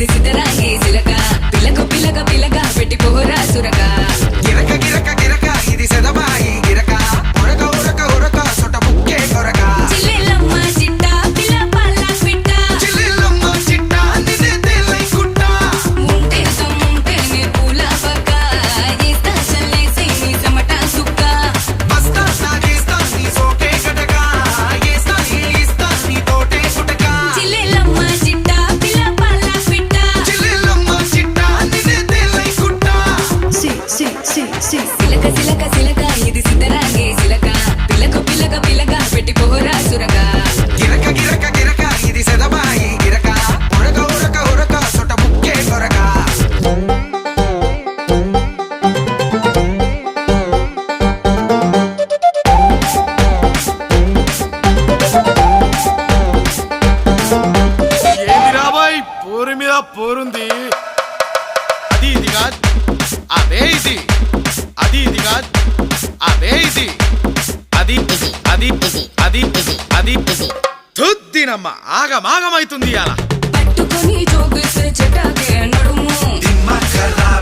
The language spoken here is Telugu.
ఇది సిద్ధరాంగే సిలక పిలక పిలక పిలక పెట్టి పోరా సురక గిరక గిరక గిరక ఇది సెదబాయి గిరక ఉరక ఉరక ఉరక సొట బుక్కే కొరక చిల్లెలమ్మ చిట్ట పిల్ల పాల పిట్ట చిల్లెలమ్మ చిట్ట నిన్నే తేలై కుట్ట ముంటే నే పూల పక్క ఏస్తా చల్లేసి నీ సమట సుక్క బస్తా సాగేస్తా నీ సోకే కటక ఏస్తా నీ తోటే కుటక చిల్లెలమ్మ చిట్ట పిల్ల పాల పిట్ట చిల్లెలమ్మ చిట్ట నిన్నే తేలై కుట్ట సిలక సిలక సిలక ఇది సిద్ధరాంగే సిలక పిలక పిలక పిలక పెట్టి పోరా సురక గిరక గిరక గిరక ఇది సెదబాయి గిరక ఉరక ఉరక ఉరక సొట బుక్కే కొరక ఏంది రాబాయ్ పోరు మీద పోరుంది అది ఇది కాదు అదే ఇది అది ఇది కాదు అదే ఇది అది అది అది అది తుద్దినమ్మ ఆగమాగమైతుంది అలా పట్టుకొని జోగిస్తే చెటాకే నడుము దిమ్మ ఖరాబ్